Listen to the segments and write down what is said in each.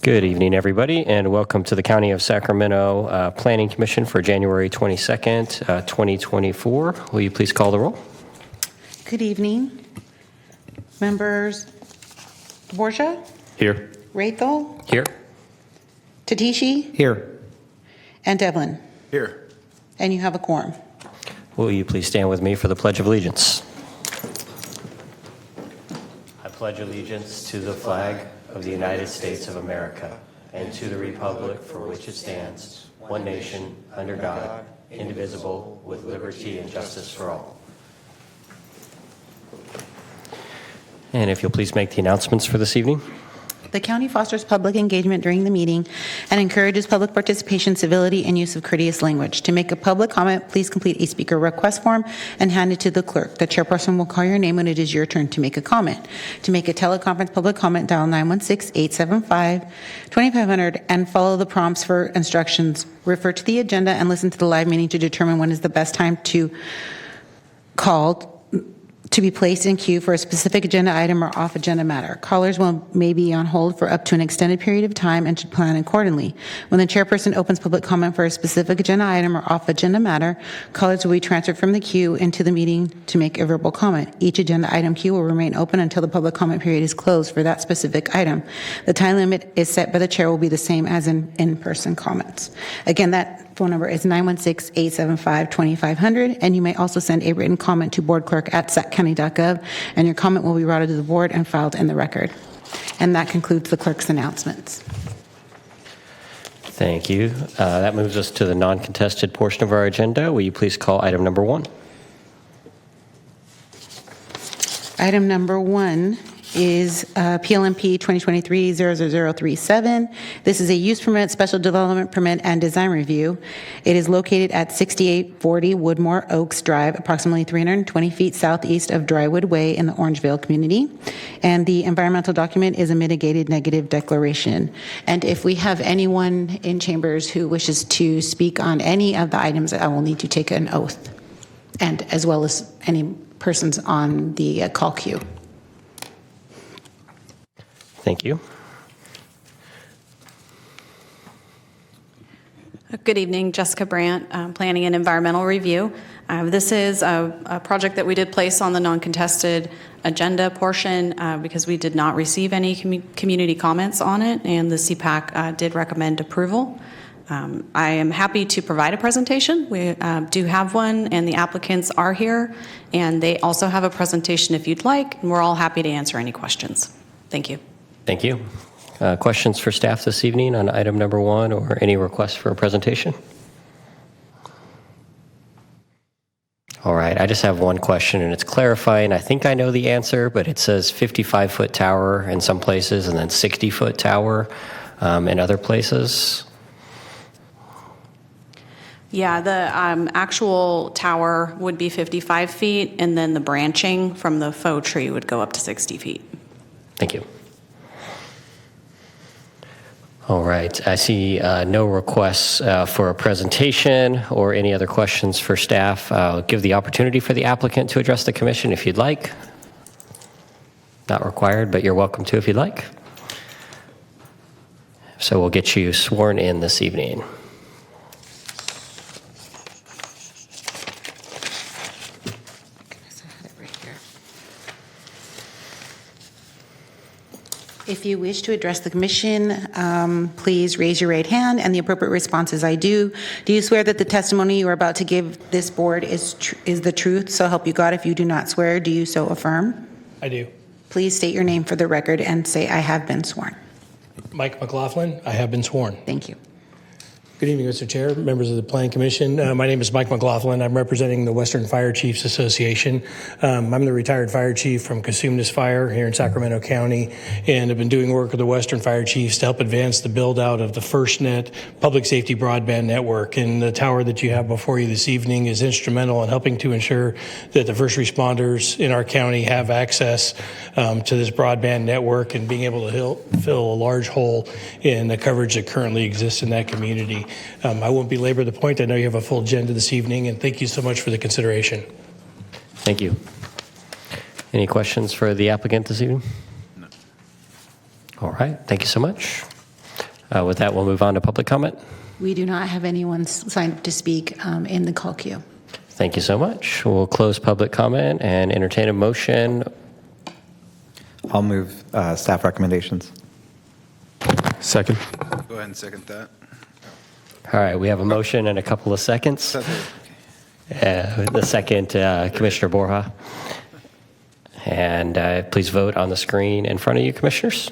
Good evening, everybody, and welcome to the County of Sacramento Planning Commission for January 22nd, 2024. Will you please call the roll? Good evening. Members Borja, Here. Raythel, Here. Tatishi, Here. and Devlin. Here. And you have a quorum. Will you please stand with me for the Pledge of Allegiance? I pledge allegiance to the flag of the United States of America and to the republic for which it stands, one nation, under God, indivisible, with liberty and justice for all. And if you'll please make the announcements for this evening. The county fosters public engagement during the meeting and encourages public participation, civility, and use of courteous language. To make a public comment, please complete a speaker request form and hand it to the clerk. The chairperson will call your name when it is your turn to make a comment. To make a teleconference public comment, dial 916-875-2500 and follow the prompts for instructions. Refer to the agenda and listen to the live meeting to determine when is the best time to call to be placed in queue for a specific agenda item or off-agenda matter. Callers may be on hold for up to an extended period of time and should plan accordingly. When the chairperson opens public comment for a specific agenda item or off-agenda matter, callers will be transferred from the queue into the meeting to make a verbal comment. Each agenda item queue will remain open until the public comment period is closed for that specific item. The time limit is set by the chair will be the same as in-person comments. Again, that phone number is 916-875-2500, and you may also send a written comment to boardclerk@saccounty.gov, and your comment will be routed to the board and filed in the record. And that concludes the clerk's announcements. Thank you. That moves us to the non-contested portion of our agenda. Will you please call item number 1? Item number 1 is PLMP 2023-00037. This is a use permit, special development permit, and design review. It is located at 6840 Woodmore Oaks Drive, approximately 320 feet southeast of Drywood Way in the Orangevale community. And the environmental document is a mitigated negative declaration. And if we have anyone in chambers who wishes to speak on any of the items, I will need to take an oath, and as well as any persons on the call queue. Thank you. Good evening, Jessica Brandt, Planning and Environmental Review. This is a project that we did place on the non-contested agenda portion because we did not receive any community comments on it, and the CPAC did recommend approval. I am happy to provide a presentation. We do have one, and the applicants are here, and they also have a presentation if you'd like, and we're all happy to answer any questions. Thank you. Thank you. Questions for staff this evening on item number 1 or any requests for a presentation? All right, I just have one question, and it's clarifying. I think I know the answer, but it says 55-foot tower in some places and then 60-foot tower in other places. Yeah, the actual tower would be 55 feet, and then the branching from the faux tree would go up to 60 feet. Thank you. All right, I see no requests for a presentation or any other questions for staff. I'll give the opportunity for the applicant to address the commission if you'd like. Not required, but you're welcome to if you'd like. So we'll get you sworn in this evening. If you wish to address the commission, please raise your right hand, and the appropriate response is I do. Do you swear that the testimony you are about to give this board is the truth, so help you God? If you do not swear, do you so affirm? I do. Please state your name for the record and say I have been sworn. Mike McLaughlin, I have been sworn. Thank you. Good evening, Mr. Chair, members of the Planning Commission. My name is Mike McLaughlin. I'm representing the Western Fire Chiefs Association. I'm the retired fire chief from Cosumnes Fire here in Sacramento County, and I've been doing work with the Western Fire Chiefs to help advance the build out of the FirstNet public safety broadband network. And the tower that you have before you this evening is instrumental in helping to ensure that the first responders in our county have access to this broadband network and being able to fill a large hole in the coverage that currently exists in that community. I won't belabor the point. I know you have a full agenda this evening, and thank you so much for the consideration. Thank you. Any questions for the applicant this evening? No. All right, thank you so much. With that, we'll move on to public comment. We do not have anyone signed up to speak in the call queue. Thank you so much. We'll close public comment and entertain a motion. I'll move staff recommendations. Second. Go ahead and second that. All right, we have a motion and a couple of seconds. The second, Commissioner Borja. And please vote on the screen in front of you, Commissioners.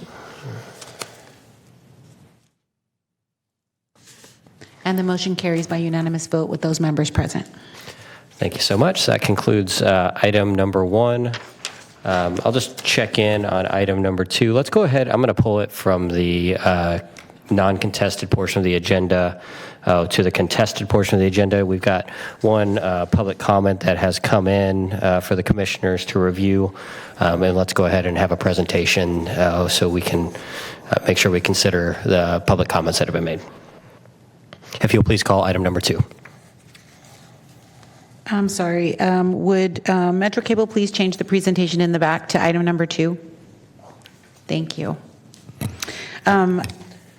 And the motion carries by unanimous vote with those members present. Thank you so much. That concludes item number 1. I'll just check in on item number 2. Let's go ahead. I'm going to pull it from the non-contested portion of the agenda to the contested portion of the agenda. We've got one public comment that has come in for the commissioners to review. And let's go ahead and have a presentation so we can make sure we consider the public comments that have been made. If you'll please call item number 2. I'm sorry. Would Metro Cable please change the presentation in the back to item number 2? Thank you.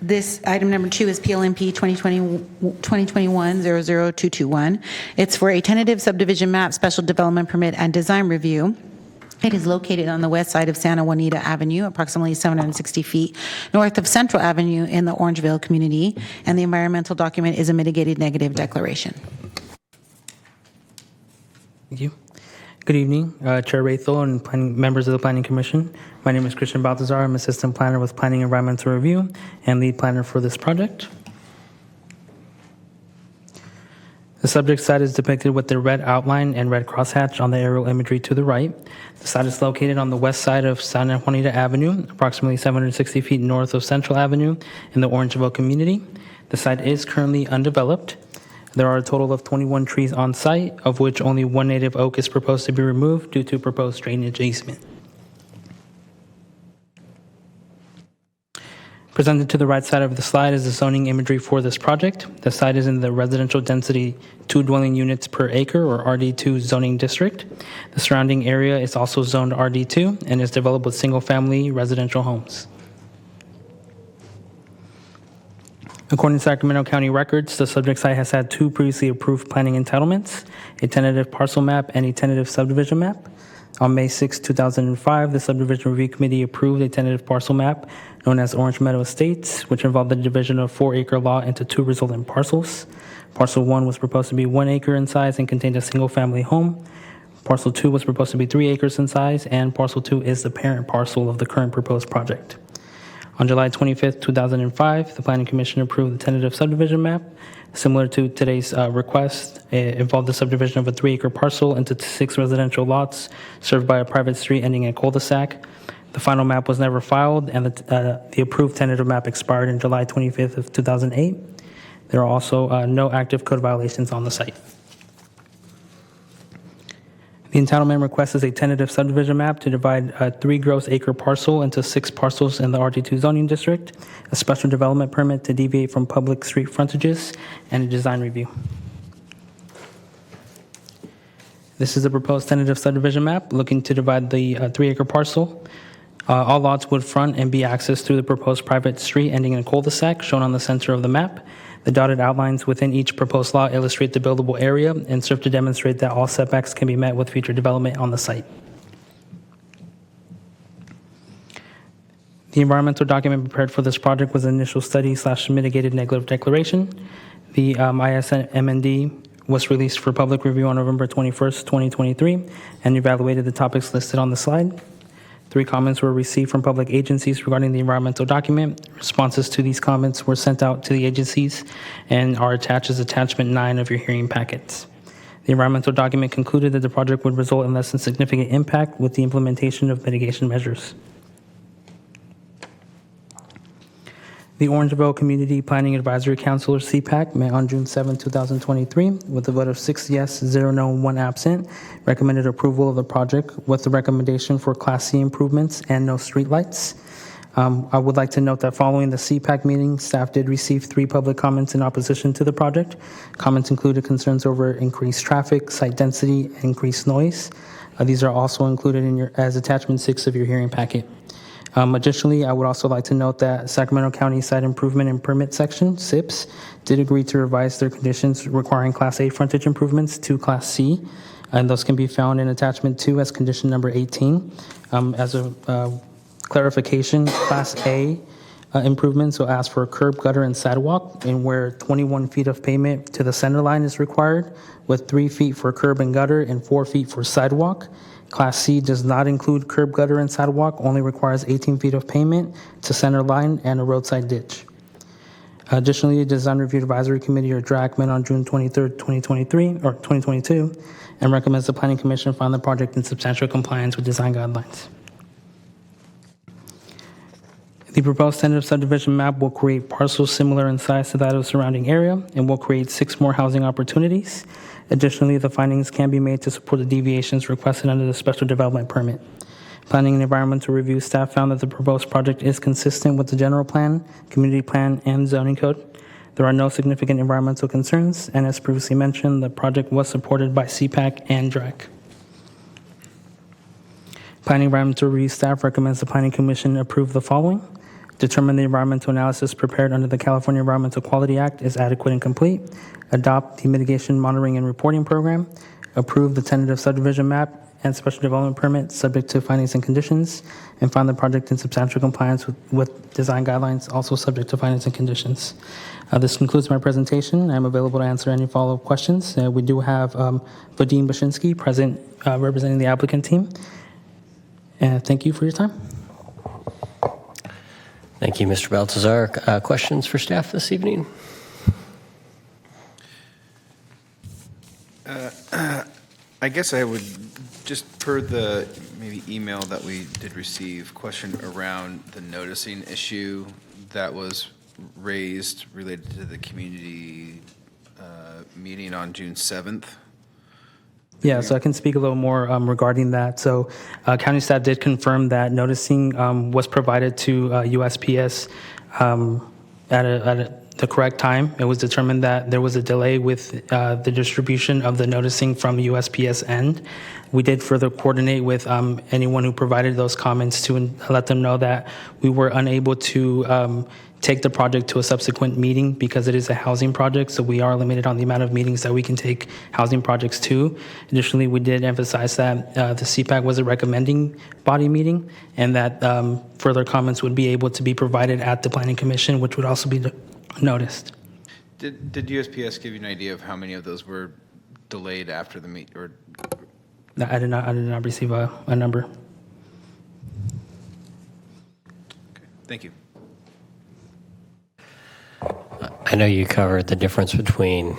This item number 2 is PLMP 2021-00221. It's for a tentative subdivision map, special development permit, and design review. It is located on the west side of Santa Juanita Avenue, approximately 760 feet north of Central Avenue in the Orangeville community, and the environmental document is a mitigated negative declaration. Thank you. Good evening, Chair Rathel and members of the Planning Commission. My name is Christian Baltazar. I'm Assistant Planner with Planning Environmental Review and Lead Planner for this project. The subject site is depicted with the red outline and red crosshatch on the aerial imagery to the right. The site is located on the west side of Santa Juanita Avenue, approximately 760 feet north of Central Avenue in the Orangeville community. The site is currently undeveloped. There are a total of 21 trees on site, of which only one native oak is proposed to be removed due to proposed drainage easement. Presented to the right side of the slide is the zoning imagery for this project. The site is in the residential density 2 dwelling units per acre, or RD2 zoning district. The surrounding area is also zoned RD2 and is developed with single-family residential homes. According to Sacramento County records, the subject site has had 2 previously approved planning entitlements, a tentative parcel map and a tentative subdivision map. On May 6, 2005, the Subdivision Review Committee approved a tentative parcel map known as Orange Meadow Estates, which involved the division of 4-acre lot into 2 resultant parcels. Parcel 1 was proposed to be 1 acre in size and contained a single-family home. Parcel 2 was proposed to be 3 acres in size, and Parcel 2 is the parent parcel of the current proposed project. On July 25, 2005, the Planning Commission approved the tentative subdivision map. Similar to today's request, it involved the subdivision of a 3-acre parcel into 6 residential lots served by a private street ending in cul-de-sac. The final map was never filed, and the approved tentative map expired in July 25th of 2008. There are also no active code violations on the site. The entitlement request is a tentative subdivision map to divide a 3 gross acre parcel into 6 parcels in the RD2 zoning district, a special development permit to deviate from public street frontages, and a design review. This is a proposed tentative subdivision map looking to divide the 3-acre parcel. All lots would front and be accessed through the proposed private street ending in a cul-de-sac shown on the center of the map. The dotted outlines within each proposed lot illustrate the buildable area and serve to demonstrate that all setbacks can be met with future development on the site. The environmental document prepared for this project was an initial study / mitigated negative declaration. The ISMND was released for public review on November 21st, 2023, and evaluated the topics listed on the slide. 3 comments were received from public agencies regarding the environmental document. Responses to these comments were sent out to the agencies and are attached as attachment 9 of your hearing packets. The environmental document concluded that the project would result in less than significant impact with the implementation of mitigation measures. The Orangeville Community Planning Advisory Council, or CPAC, met on June 7, 2023, with a vote of 6 yes, 0 no, 1 absent, recommended approval of the project with the recommendation for Class C improvements and no streetlights. I would like to note that following the CPAC meeting, staff did receive 3 public comments in opposition to the project. Comments included concerns over increased traffic, site density, and increased noise. These are also included in as attachment 6 of your hearing packet. Additionally, I would also like to note that Sacramento County Site Improvement and Permit Section, SIPS, did agree to revise their conditions requiring Class A frontage improvements to Class C, and those can be found in Attachment 2 as condition number 18. As a clarification, Class A improvements will ask for a curb, gutter, and sidewalk, and where 21 feet of pavement to the center line is required, with 3 feet for curb and gutter and 4 feet for sidewalk. Class C does not include curb, gutter, and sidewalk, only requires 18 feet of pavement to center line and a roadside ditch. Additionally, the Design Review Advisory Committee, or DRAC, met on June 23rd, 2022, and recommends the Planning Commission find the project in substantial compliance with design guidelines. The proposed tentative subdivision map will create parcels similar in size to that of the surrounding area and will create 6 more housing opportunities. Additionally, the findings can be made to support the deviations requested under the special development permit. Planning and Environmental Review staff found that the proposed project is consistent with the general plan, community plan, and zoning code. There are no significant environmental concerns, and as previously mentioned, the project was supported by CPAC and DRAC. Planning and Environmental Review staff recommends the Planning Commission approve the following. Determine the environmental analysis prepared under the California Environmental Quality Act is adequate and complete. Adopt the mitigation monitoring and reporting program. Approve the tentative subdivision map and special development permit subject to findings and conditions. And find the project in substantial compliance with design guidelines, also subject to findings and conditions. This concludes my presentation. I'm available to answer any follow-up questions. We do have Vadim Bashinsky present representing the applicant team. And thank you for your time. Thank you, Mr. Baltazar. Questions for staff this evening? I guess I would, just per the maybe email that we did receive, question around the noticing issue that was raised related to the community meeting on June 7th. Yeah, so I can speak a little more regarding that. So county staff did confirm that noticing was provided to USPS at the correct time. It was determined that there was a delay with the distribution of the noticing from USPS end. We did further coordinate with anyone who provided those comments to let them know that we were unable to take the project to a subsequent meeting because it is a housing project, so we are limited on the amount of meetings that we can take housing projects to. Additionally, we did emphasize that the CPAC was a recommending body meeting and that further comments would be able to be provided at the Planning Commission, which would also be noticed. Did USPS give you an idea of how many of those were delayed after the meet? Or I did not receive a number. okay. Thank you. I know you covered the difference between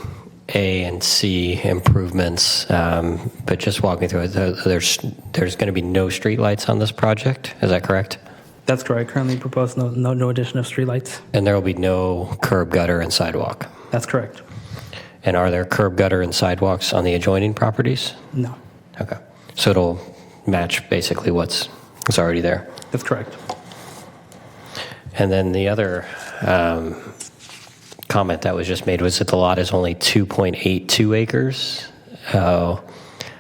A and C improvements, but just walk me through it. There's going to be no streetlights on this project. Is that correct? That's correct. Currently proposed no addition of streetlights. And there will be no curb, gutter, and sidewalk. That's correct. And are there curb, gutter, and sidewalks on the adjoining properties? No. Okay. So it'll match basically what's already there. That's correct. And then the other comment that was just made was that the lot is only 2.82 acres. Oh,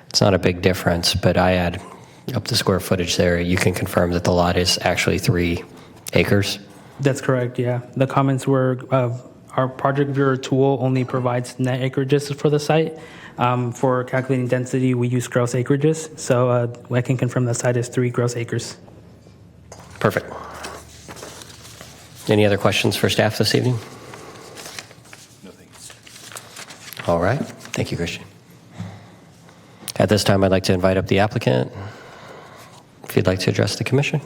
it's not a big difference, but I add up the square footage there. You can confirm that the lot is actually 3 acres? That's correct, yeah. The comments were our project viewer tool only provides net acreages for the site. For calculating density, we use gross acreages. So I can confirm the site is 3 gross acres. Perfect. Any other questions for staff this evening? All right. Thank you, Christian. At this time, I'd like to invite up the applicant, if you'd like to address the commission.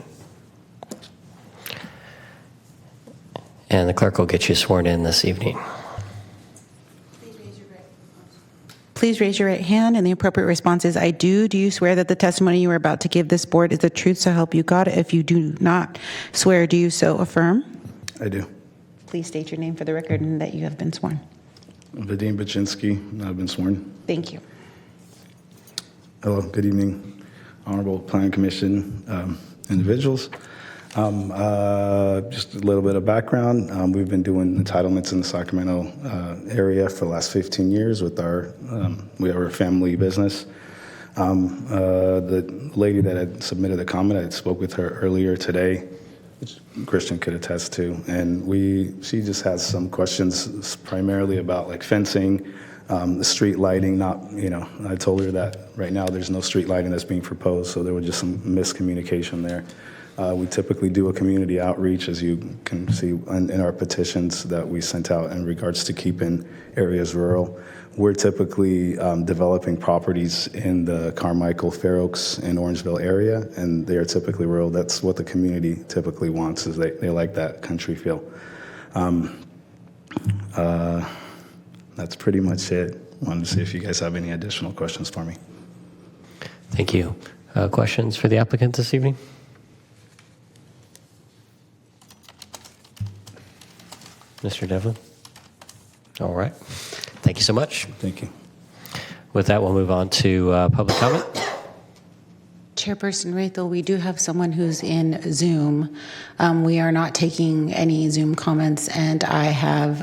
And the clerk will get you sworn in this evening. Please raise your right hand, and the appropriate response is, I do. Do you swear that the testimony you are about to give this board is the truth, so help you God? If you do not swear, do you so affirm? I do. Please state your name for the record and that you have been sworn. Vadim Bashinsky, I've been sworn. Thank you. Hello, good evening, Honorable Planning Commission individuals. Just a little bit of background. We've been doing entitlements in the Sacramento area for the last 15 years with we have a family business. The lady that had submitted a comment, I spoke with her earlier today, which Christian could attest to, and she just has some questions primarily about like fencing, the street lighting. I told her that right now there's no street lighting that's being proposed, so there was just some miscommunication there. We typically do a community outreach, as you can see in our petitions that we sent out in regards to keeping areas rural. We're typically developing properties in the Carmichael, Fair Oaks, and Orangeville area, and they are typically rural. That's what the community typically wants, is they like that country feel. That's pretty much it. Wanted to see if you guys have any additional questions for me. Thank you. Questions for the applicant this evening? Mr. Devlin? All right. Thank you so much. Thank you. With that, we'll move on to public comment. Chairperson Raythel, we do have someone who's in Zoom. We are not taking any Zoom comments, and I have,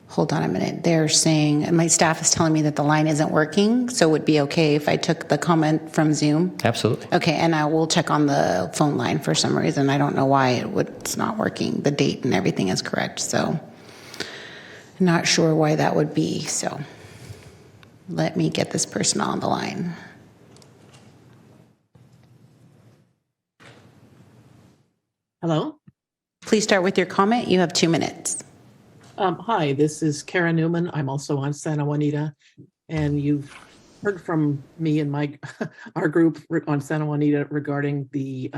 hold on a minute, they're saying, my staff is telling me that the line isn't working, so it would be okay if I took the comment from Zoom? Absolutely. Okay, and I will check on the phone line for some reason. I don't know why it's not working. The date and everything is correct, so not sure why that would be, so let me get this person on the line. Hello? Please start with your comment. You have 2 minutes. Hi, this is Kara Newman. I'm also on Santa Juanita, and you've heard from me and our group on Santa Juanita regarding the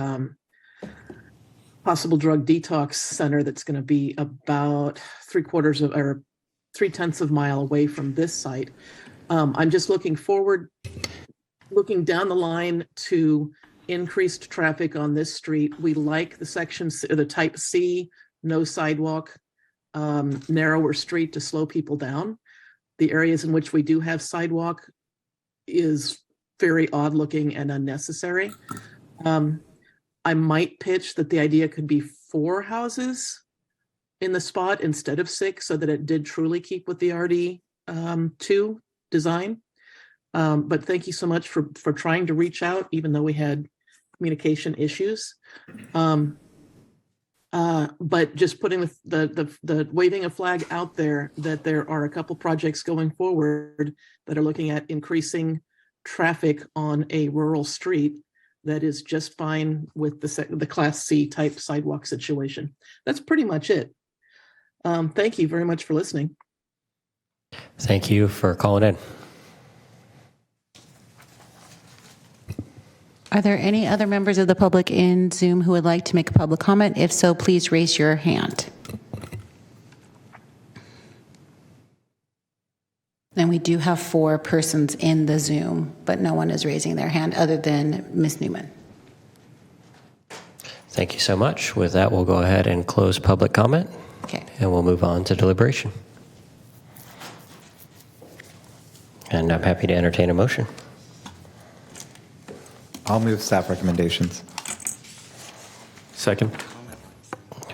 possible drug detox center that's going to be about 3/10 of a mile away from this site. I'm just looking down the line to increased traffic on this street. We like the type C, no sidewalk, narrower street to slow people down. The areas in which we do have sidewalk is very odd looking and unnecessary. I might pitch that the idea could be 4 houses in the spot instead of 6, so that it did truly keep with the RD2 design. But thank you so much for trying to reach out, even though we had communication issues. But just putting the waving a flag out there that there are a couple projects going forward that are looking at increasing traffic on a rural street that is just fine with the Class C type sidewalk situation. That's pretty much it. Thank you very much for listening. Thank you for calling in. Are there any other members of the public in Zoom who would like to make a public comment? If so, please raise your hand. And we do have 4 persons in the Zoom, but no one is raising their hand other than Ms. Newman. Thank you so much. With that, we'll go ahead and close public comment. Okay. And we'll move on to deliberation. And I'm happy to entertain a motion. I'll move staff recommendations. Second.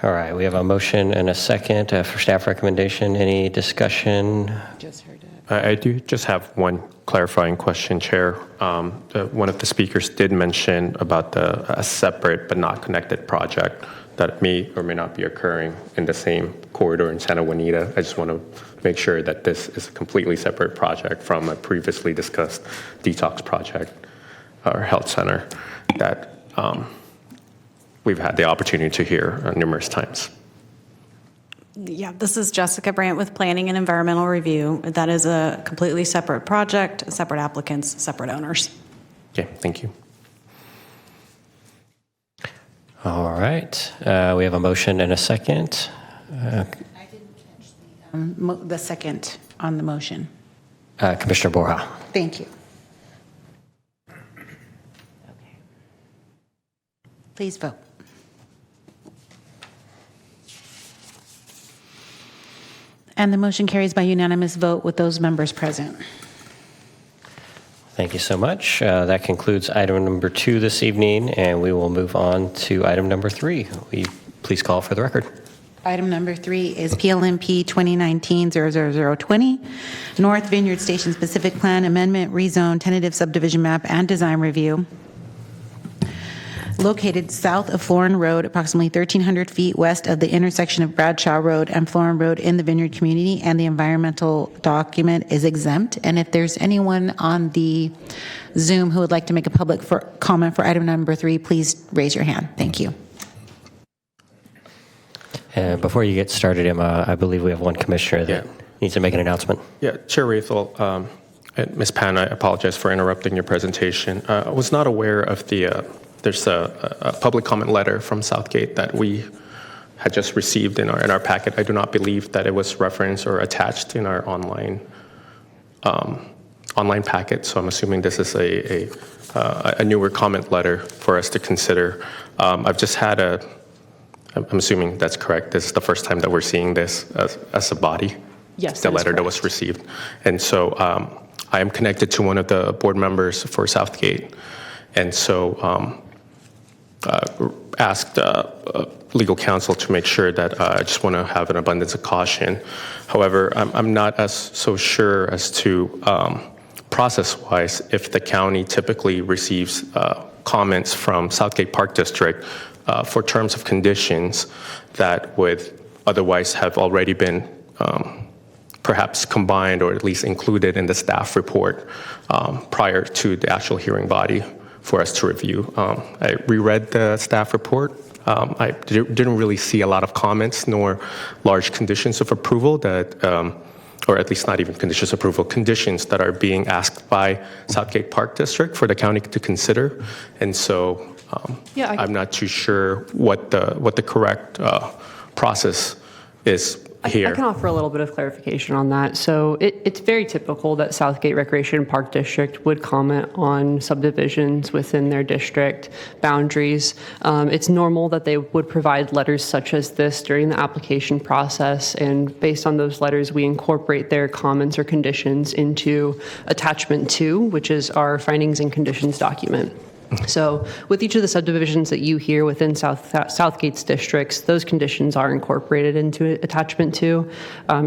All right, we have a motion and a second for staff recommendation. Any discussion? Just heard it. I do just have one clarifying question, Chair. One of the speakers did mention about a separate but not connected project that may or may not be occurring in the same corridor in Santa Juanita. I just want to make sure that this is a completely separate project from a previously discussed detox project or health center that we've had the opportunity to hear numerous times. Yeah, this is Jessica Brandt with Planning and Environmental Review. That is a completely separate project, separate applicants, separate owners. Okay, thank you. All right, we have a motion and a second. I didn't catch the second on the motion. Commissioner Borja. Thank you. Okay. Please vote. And the motion carries by unanimous vote with those members present. Thank you so much. That concludes item number 2 this evening, and we will move on to item number 3. Will you please call for the record? Item number 3 is PLMP 2019-00020, North Vineyard Station Specific Plan Amendment, Rezone, Tentative Subdivision Map, and Design Review. Located south of Florin Road, approximately 1,300 feet west of the intersection of Bradshaw Road and Florin Road in the Vineyard community, and the environmental document is exempt. And if there's anyone on the Zoom who would like to make a public comment for item number 3, please raise your hand. Thank you. And before you get started, Emma, I believe we have one commissioner that needs to make an announcement. Yeah, Chair Rathel, and Ms. Pan, I apologize for interrupting your presentation. I was not aware of there's a public comment letter from Southgate that we had just received in our packet. I do not believe that it was referenced or attached in our online packet, so I'm assuming this is a newer comment letter for us to consider. I've just had I'm assuming that's correct. This is the first time that we're seeing this as a body. Yes, the letter that was received. And so I am connected to one of the board members for Southgate. And so asked legal counsel to make sure that I just want to have an abundance of caution. However, I'm not so sure as to process-wise if the county typically receives comments from Southgate Park District for terms of conditions that would otherwise have already been perhaps combined or at least included in the staff report prior to the actual hearing body for us to review. I reread the staff report. I didn't really see a lot of comments nor large conditions of approval that, or at least not even conditions of approval, conditions that are being asked by Southgate Park District for the county to consider. And so I'm not too sure what the correct process is here. I can offer a little bit of clarification on that. So it's very typical that Southgate Recreation Park District would comment on subdivisions within their district boundaries. It's normal that they would provide letters such as this during the application process, and based on those letters, we incorporate their comments or conditions into Attachment 2, which is our findings and conditions document. So with each of the subdivisions that you hear within Southgate's districts, those conditions are incorporated into Attachment 2.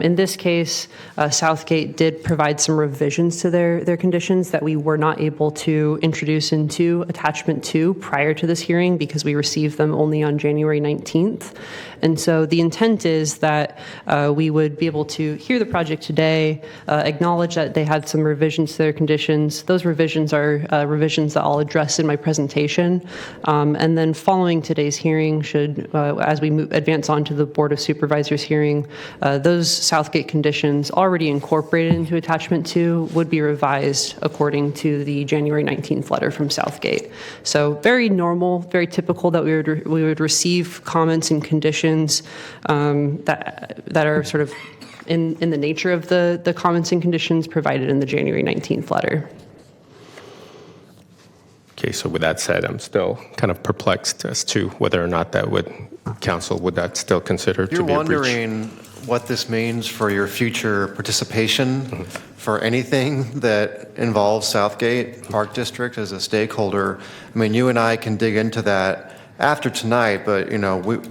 In this case, Southgate did provide some revisions to their conditions that we were not able to introduce into Attachment 2 prior to this hearing because we received them only on January 19th. And so the intent is that we would be able to hear the project today, acknowledge that they had some revisions to their conditions. Those revisions are revisions that I'll address in my presentation. And then following today's hearing, as we advance on to the Board of Supervisors hearing, those Southgate conditions already incorporated into Attachment 2 would be revised according to the January 19th letter from Southgate. So very normal, very typical that we would receive comments and conditions that are sort of in the nature of the comments and conditions provided in the January 19th letter. Okay, so with that said, I'm still kind of perplexed as to whether or not council would that still consider to be a breach? You're wondering what this means for your future participation for anything that involves Southgate Park District as a stakeholder. I mean, you and I can dig into that after tonight, but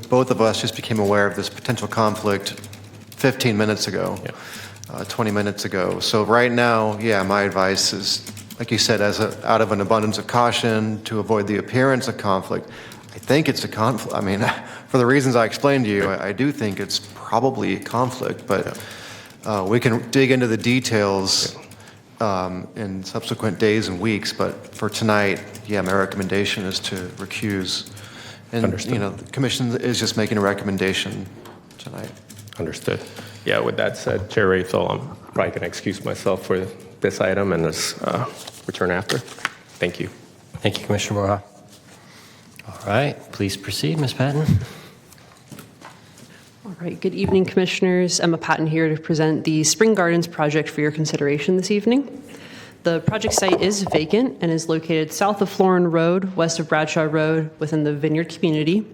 both of us just became aware of this potential conflict 15 minutes ago, 20 minutes ago. So right now, my advice is, like you said, out of an abundance of caution to avoid the appearance of conflict. I think it's a conflict. I mean, for the reasons I explained to you, I do think it's probably a conflict, but we can dig into the details in subsequent days and weeks. But for tonight, my recommendation is to recuse. And the commission is just making a recommendation tonight. Understood. Yeah, with that said, Chair Rathel, I'm probably going to excuse myself for this item and this return after. Thank you. Thank you, Commissioner Moreau. All right, please proceed, Ms. Patton. All right, good evening, Commissioners. Emma Patton here to present the Spring Gardens project for your consideration this evening. The project site is vacant and is located south of Florin Road, west of Bradshaw Road, within the Vineyard community.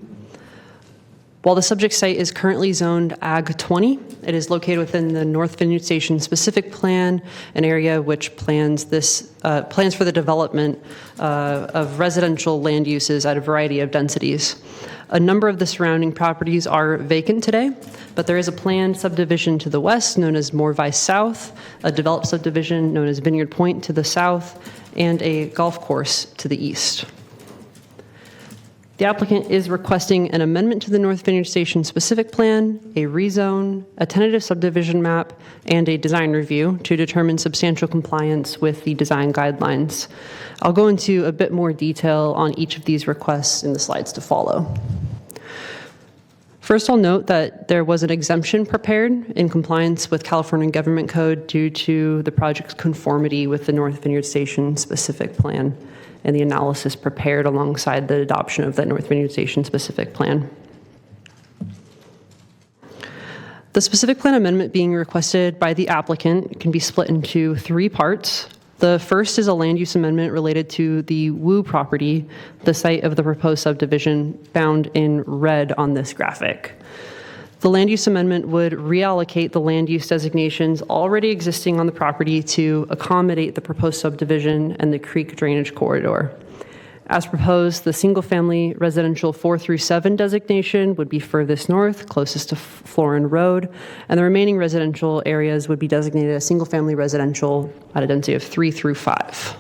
While the subject site is currently zoned Ag 20, it is located within the North Vineyard Station specific plan, an area which plans for the development of residential land uses at a variety of densities. A number of the surrounding properties are vacant today, but there is a planned subdivision to the west known as Moorvice South, a developed subdivision known as Vineyard Point to the south, and a golf course to the east. The applicant is requesting an amendment to the North Vineyard Station specific plan, a rezone, a tentative subdivision map, and a design review to determine substantial compliance with the design guidelines. I'll go into a bit more detail on each of these requests in the slides to follow. First, I'll note that there was an exemption prepared in compliance with California Government Code due to the project's conformity with the North Vineyard Station specific plan, and the analysis prepared alongside the adoption of that North Vineyard Station specific plan. The specific plan amendment being requested by the applicant can be split into 3 parts. The first is a land use amendment related to the Wu property, the site of the proposed subdivision found in red on this graphic. The land use amendment would reallocate the land use designations already existing on the property to accommodate the proposed subdivision and the creek drainage corridor. As proposed, the single-family residential 4 through 7 designation would be furthest north, closest to Florin Road, and the remaining residential areas would be designated as single-family residential at a density of 3 through 5.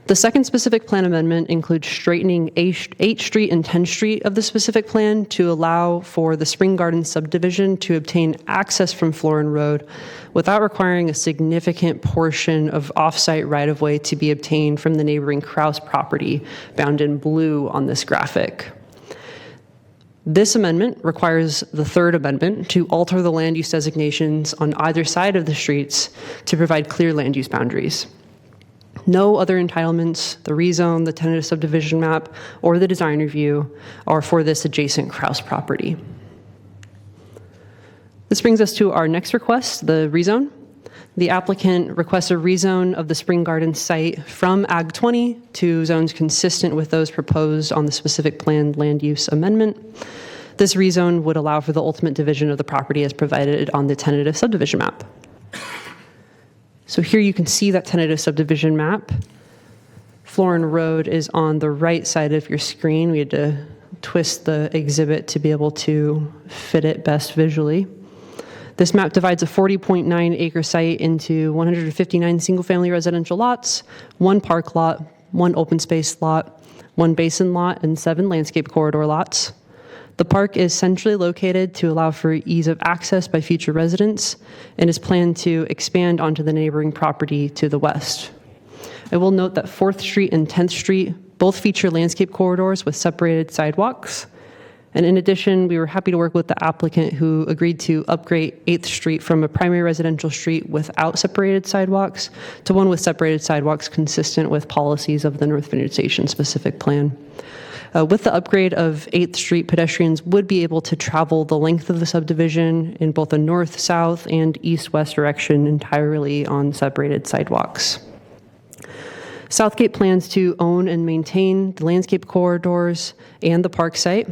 The second specific plan amendment includes straightening 8th Street and 10th Street of the specific plan to allow for the Spring Garden subdivision to obtain access from Florin Road without requiring a significant portion of off-site right-of-way to be obtained from the neighboring Kraus property, bound in blue on this graphic. This amendment requires the third amendment to alter the land use designations on either side of the streets to provide clear land use boundaries. No other entitlements, the rezone, the tentative subdivision map, or the design review are for this adjacent Kraus property. This brings us to our next request, the rezone. The applicant requests a rezone of the Spring Garden site from Ag 20 to zones consistent with those proposed on the specific plan land use amendment. This rezone would allow for the ultimate division of the property as provided on the tentative subdivision map. So here you can see that tentative subdivision map. Florin Road is on the right side of your screen. We had to twist the exhibit to be able to fit it best visually. This map divides a 40.9 acre site into 159 single-family residential lots, 1 park lot, 1 open space lot, 1 basin lot, and 7 landscape corridor lots. The park is centrally located to allow for ease of access by future residents and is planned to expand onto the neighboring property to the west. I will note that 4th Street and 10th Street both feature landscape corridors with separated sidewalks. And in addition, we were happy to work with the applicant who agreed to upgrade 8th Street from a primary residential street without separated sidewalks to one with separated sidewalks consistent with policies of the North Vineyard Station specific plan. With the upgrade of 8th Street, pedestrians would be able to travel the length of the subdivision in both a north-south and east-west direction entirely on separated sidewalks. Southgate plans to own and maintain the landscape corridors and the park site.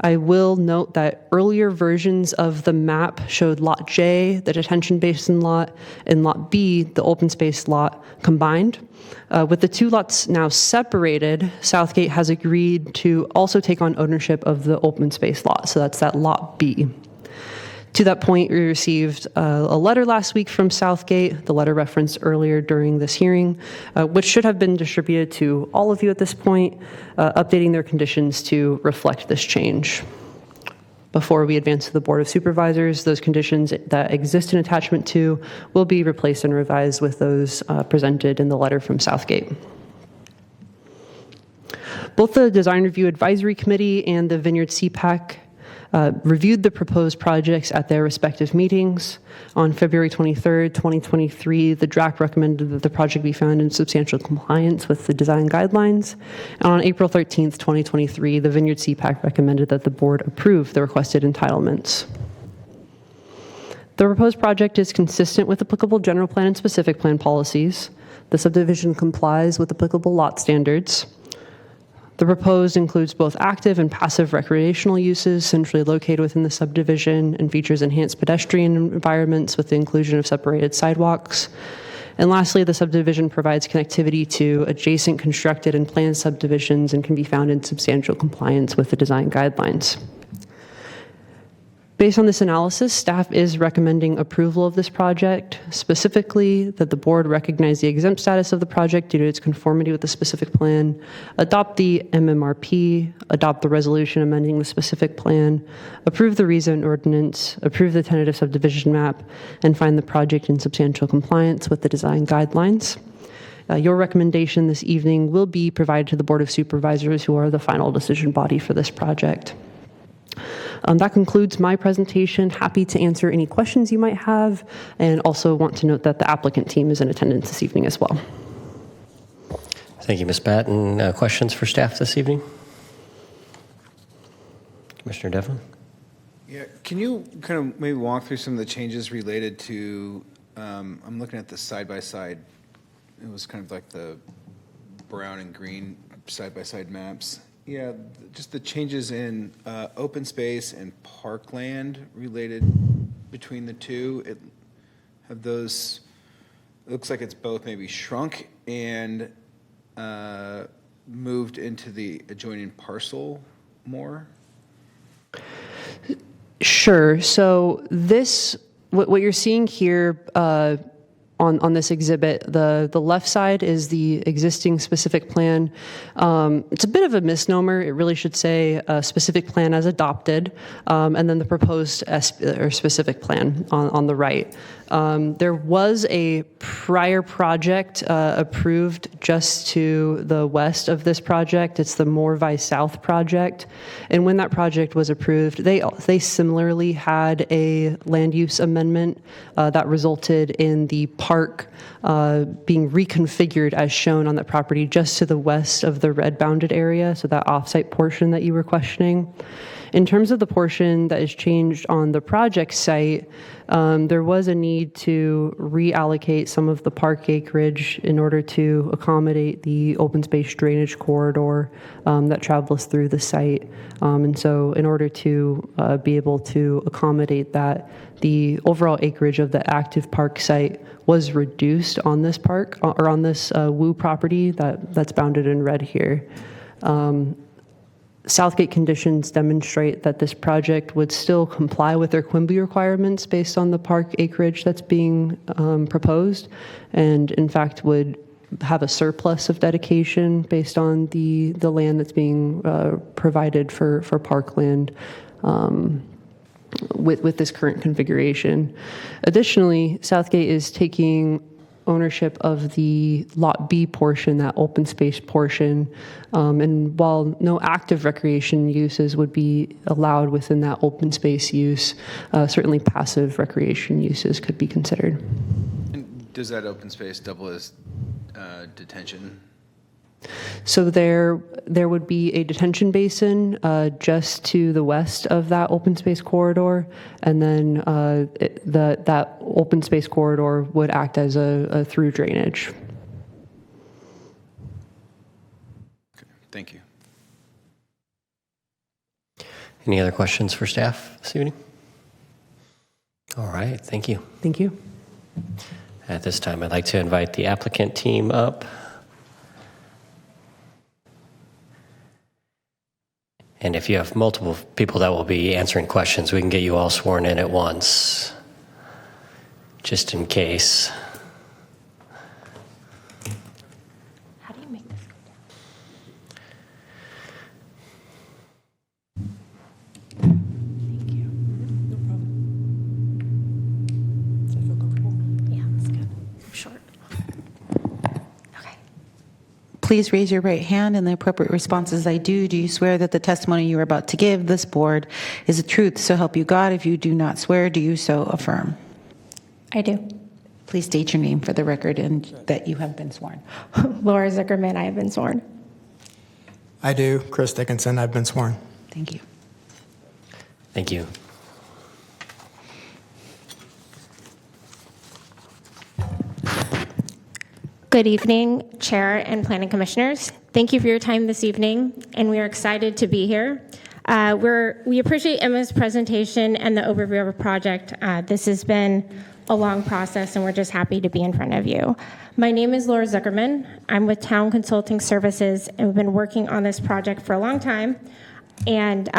I will note that earlier versions of the map showed Lot J, the detention basin lot, and Lot B, the open space lot, combined. With the 2 lots now separated, Southgate has agreed to also take on ownership of the open space lot, so that's that Lot B. To that point, we received a letter last week from Southgate, the letter referenced earlier during this hearing, which should have been distributed to all of you at this point, updating their conditions to reflect this change. Before we advance to the Board of Supervisors, those conditions that exist in attachment 2 will be replaced and revised with those presented in the letter from Southgate. Both the Design Review Advisory Committee and the Vineyard CPAC reviewed the proposed projects at their respective meetings. On February 23rd, 2023, the DRAC recommended that the project be found in substantial compliance with the design guidelines. And on April 13th, 2023, the Vineyard CPAC recommended that the board approve the requested entitlements. The proposed project is consistent with applicable general plan and specific plan policies. The subdivision complies with applicable lot standards. The proposed includes both active and passive recreational uses centrally located within the subdivision and features enhanced pedestrian environments with the inclusion of separated sidewalks. And lastly, the subdivision provides connectivity to adjacent constructed and planned subdivisions and can be found in substantial compliance with the design guidelines. Based on this analysis, staff is recommending approval of this project, specifically that the board recognize the exempt status of the project due to its conformity with the specific plan, adopt the MMRP, adopt the resolution amending the specific plan, approve the rezone ordinance, approve the tentative subdivision map, and find the project in substantial compliance with the design guidelines. Your recommendation this evening will be provided to the Board of Supervisors, who are the final decision body for this project. That concludes my presentation. Happy to answer any questions you might have, and also want to note that the applicant team is in attendance this evening as well. Thank you, Ms. Batten. Questions for staff this evening? Commissioner Devlin? Yeah, can you kind of maybe walk through some of the changes related to, I'm looking at the side-by-side, it was kind of like the brown and green side-by-side maps. Yeah, just the changes in open space and parkland related between the two. It looks like it's both maybe shrunk and moved into the adjoining parcel more? Sure. So what you're seeing here on this exhibit, the left side is the existing specific plan. It's a bit of a misnomer. It really should say specific plan as adopted, and then the proposed or specific plan on the right. There was a prior project approved just to the west of this project. It's the Moorvi South project. And when that project was approved, they similarly had a land use amendment that resulted in the park being reconfigured as shown on that property just to the west of the red bounded area, so that offsite portion that you were questioning. In terms of the portion that is changed on the project site, there was a need to reallocate some of the park acreage in order to accommodate the open space drainage corridor that travels through the site. And so in order to be able to accommodate that, the overall acreage of the active park site was reduced on this park, or on this Woo property that's bounded in red here. Southgate conditions demonstrate that this project would still comply with their Quimby requirements based on the park acreage that's being proposed, and in fact would have a surplus of dedication based on the land that's being provided for parkland with this current configuration. Additionally, Southgate is taking ownership of the Lot B portion, that open space portion. And while no active recreation uses would be allowed within that open space use, certainly passive recreation uses could be considered. And does that open space double as detention? So there would be a detention basin just to the west of that open space corridor, and then that open space corridor would act as a through drainage. Okay, thank you. Any other questions for staff this evening? All right, thank you. Thank you. At this time, I'd like to invite the applicant team up. And if you have multiple people that will be answering questions, we can get you all sworn in at once, just in case. How do you make this go down? Thank you. No problem. Does that feel comfortable? Yeah, that's good. I'm short. Okay. Please raise your right hand, and the appropriate response is I do. Do you swear that the testimony you are about to give this board is the truth, so help you God? If you do not swear, do you so affirm? I do. Please state your name for the record and that you have been sworn. Laura Zuckerman, I have been sworn. I do. Chris Dickinson, I've been sworn. Thank you. Thank you. Good evening, Chair and Planning Commissioners. Thank you for your time this evening, and we are excited to be here. We appreciate Emma's presentation and the overview of our project. This has been a long process, and we're just happy to be in front of you. My name is Laura Zuckerman. I'm with Town Consulting Services, and we've been working on this project for a long time, and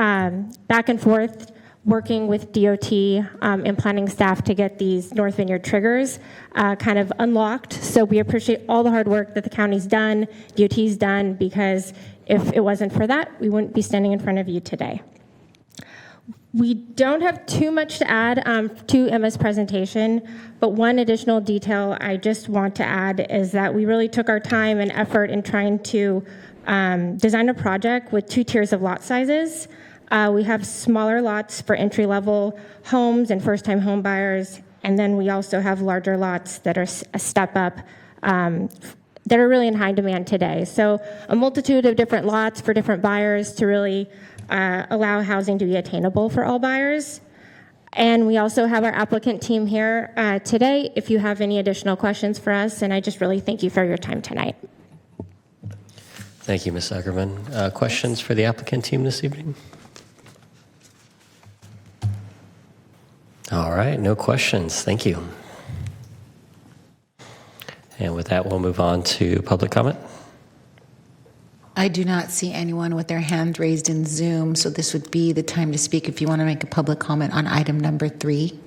back and forth working with DOT and planning staff to get these North Vineyard triggers kind of unlocked. So we appreciate all the hard work that the county's done, DOT's done, because if it wasn't for that, we wouldn't be standing in front of you today. We don't have too much to add to Emma's presentation, but one additional detail I just want to add is that we really took our time and effort in trying to design a project with 2 tiers of lot sizes. We have smaller lots for entry-level homes and first-time home buyers, and then we also have larger lots that are a step up that are really in high demand today. So a multitude of different lots for different buyers to really allow housing to be attainable for all buyers. And we also have our applicant team here today if you have any additional questions for us, and I just really thank you for your time tonight. Thank you, Ms. Zuckerman. Questions for the applicant team this evening? All right, no questions. Thank you. And with that, we'll move on to public comment. I do not see anyone with their hand raised in Zoom, so this would be the time to speak if you want to make a public comment on item number 3.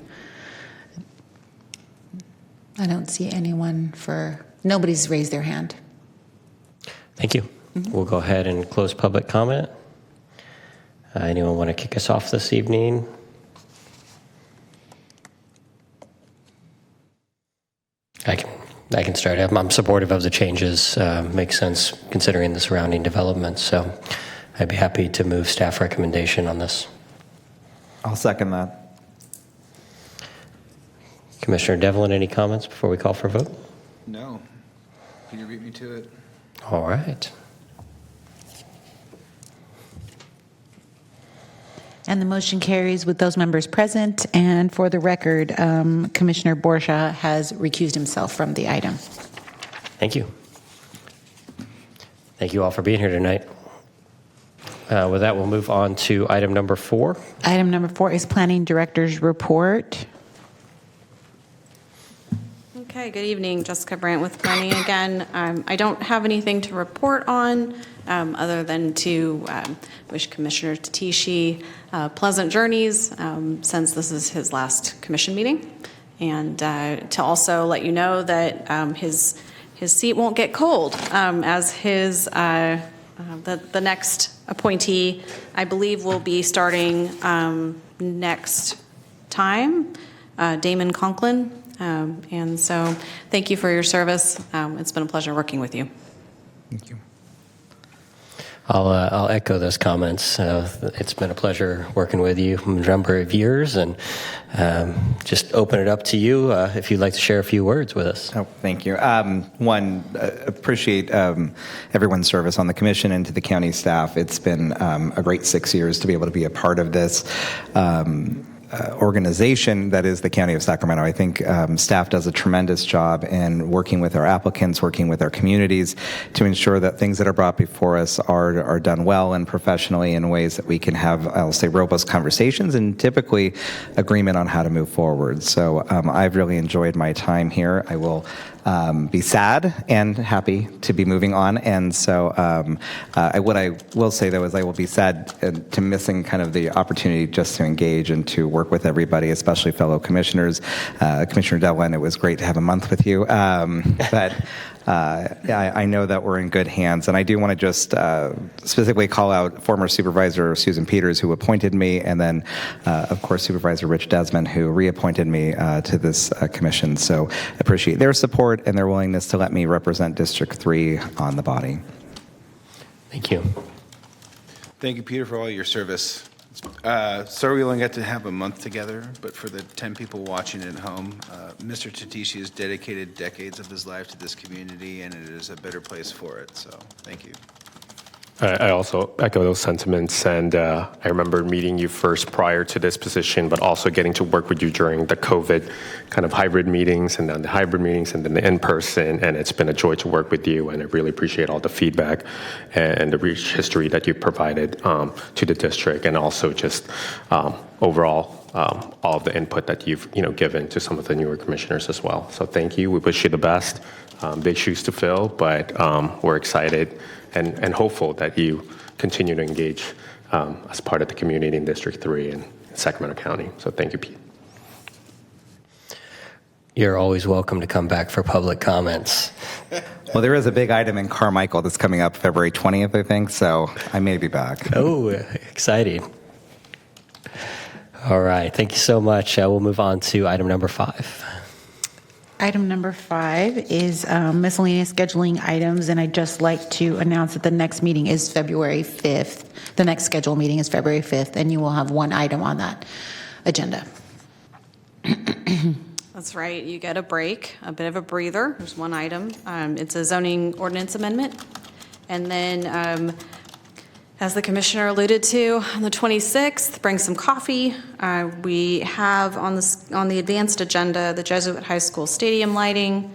I don't see anyone nobody's raised their hand. Thank you. We'll go ahead and close public comment. Anyone want to kick us off this evening? I can start. I'm supportive of the changes. Makes sense considering the surrounding developments. So I'd be happy to move staff recommendation on this. I'll second that. Commissioner Devlin, any comments before we call for a vote? No. Peter beat me to it. All right. And the motion carries with those members present. And for the record, Commissioner Borsha has recused himself from the item. Thank you. Thank you all for being here tonight. With that, we'll move on to item number 4. Item number 4 is Planning Director's Report. Okay, good evening. Jessica Brandt with Planning again. I don't have anything to report on other than to wish Commissioner Tatishi pleasant journeys since this is his last commission meeting, and to also let you know that his seat won't get cold as his the next appointee, I believe, will be starting next time, Damon Conklin. And so thank you for your service. It's been a pleasure working with you. Thank you. I'll echo those comments. It's been a pleasure working with you for a number of years, and just open it up to you if you'd like to share a few words with us. Oh, thank you. Appreciate everyone's service on the commission and to the county staff. It's been a great 6 years to be able to be a part of this organization that is the County of Sacramento. I think staff does a tremendous job in working with our applicants, working with our communities to ensure that things that are brought before us are done well and professionally in ways that we can have, I'll say, robust conversations and typically agreement on how to move forward. So I've really enjoyed my time here. I will be sad and happy to be moving on. And so what I will say, though, is I will be sad to missing kind of the opportunity just to engage and to work with everybody, especially fellow commissioners. Commissioner Devlin, it was great to have a month with you. But I know that we're in good hands. And I do want to just specifically call out former Supervisor Susan Peters, who appointed me, and then, of course, Supervisor Rich Desmond, who reappointed me to this commission. So I appreciate their support and their willingness to let me represent District 3 on the body. Thank you. Thank you, Peter, for all your service. Sorry we only got to have a month together, but for the 10 people watching at home, Mr. Tatishi has dedicated decades of his life to this community, and it is a better place for it. So thank you. I also echo those sentiments, and I remember meeting you first prior to this position, but also getting to work with you during the COVID kind of hybrid meetings, and then the hybrid meetings, and then the in-person, and it's been a joy to work with you, and I really appreciate all the feedback and the rich history that you provided to the district, and also just overall all of the input that you've given to some of the newer commissioners as well. So thank you. We wish you the best. Big shoes to fill, but we're excited and hopeful that you continue to engage as part of the community in District 3 in Sacramento County. So thank you, Pete. You're always welcome to come back for public comments. Well, there is a big item in Carmichael that's coming up February 20th, I think, so I may be back. Oh, exciting. All right. Thank you so much. We'll move on to item number 5. Item number 5 is miscellaneous scheduling items, and I'd just like to announce that the next meeting is February 5th. The next scheduled meeting is February 5th, and you will have one item on that agenda. That's right. You get a break, a bit of a breather. There's one item. It's a zoning ordinance amendment. And then, as the commissioner alluded to, on the 26th, bring some coffee. We have on the advanced agenda the Jesuit High School stadium lighting.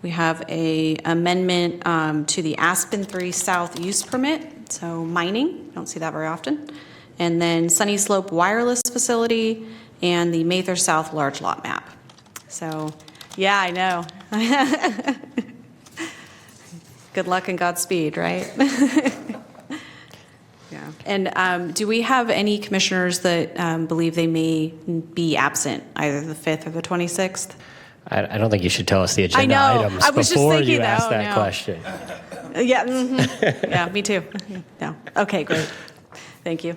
We have a amendment to the Aspen 3 South use permit, so mining. Don't see that very often. And then Sunny Slope wireless facility and the Mather South large lot map. So, yeah, I know. Good luck and Godspeed, right? Yeah. And do we have any commissioners that believe they may be absent, either the 5th or the 26th? I don't think you should tell us the agenda I know. items I was just before thinking you ask that no. question. Yeah. Mm-hmm. Yeah, me too. No. Okay, great. Thank you.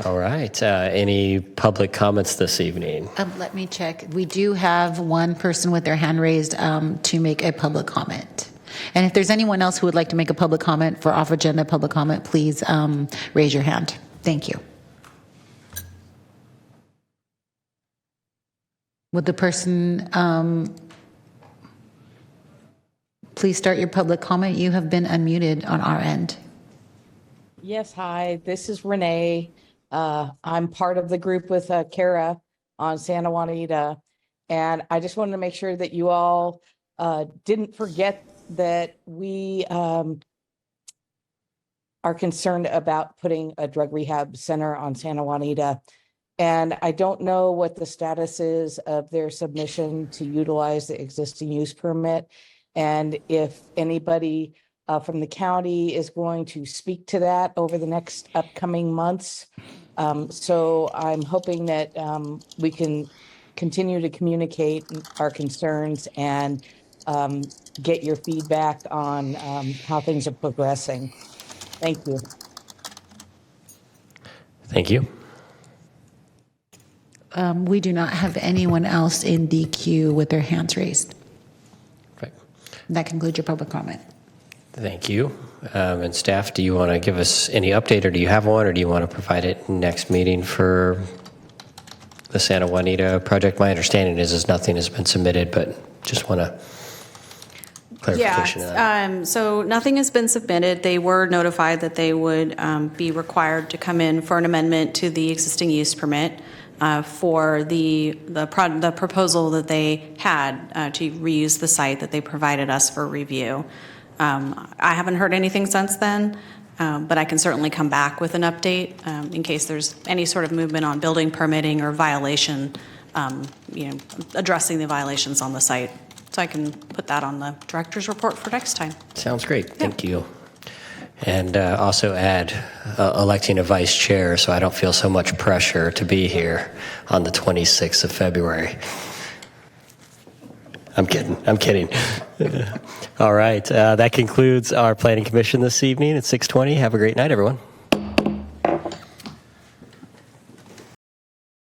All right. Any public comments this evening? Let me check. We do have one person with their hand raised to make a public comment. And if there's anyone else who would like to make a public comment for off-agenda public comment, please raise your hand. Thank you. Would the person please start your public comment? You have been unmuted on our end. Yes, hi, this is Renee. I'm part of the group with Kara on Santa Juanita. And I just wanted to make sure that you all didn't forget that we are concerned about putting a drug rehab center on Santa Juanita. And I don't know what the status is of their submission to utilize the existing use permit. And if anybody from the county is going to speak to that over the next upcoming months. So I'm hoping that we can continue to communicate our concerns and get your feedback on how things are progressing. Thank you. Thank you. We do not have anyone else in the queue with their hands raised. Right. That concludes your public comment. Thank you. And staff, do you want to give us any update, or do you have one, or do you want to provide it next meeting for the Santa Juanita project? My understanding is nothing has been submitted, but just want to clarification of that. So nothing has been submitted. They were notified that they would be required to come in for an amendment to the existing use permit for the proposal that they had to reuse the site that they provided us for review. I haven't heard anything since then, but I can certainly come back with an update in case there's any sort of movement on building permitting or violation, addressing the violations on the site. So I can put that on the director's report for next time. Sounds great. Thank you. And also add electing a vice chair so I don't feel so much pressure to be here on the 26th of February. I'm kidding. All right. That concludes our Planning Commission this evening at 6:20. Have a great night, everyone.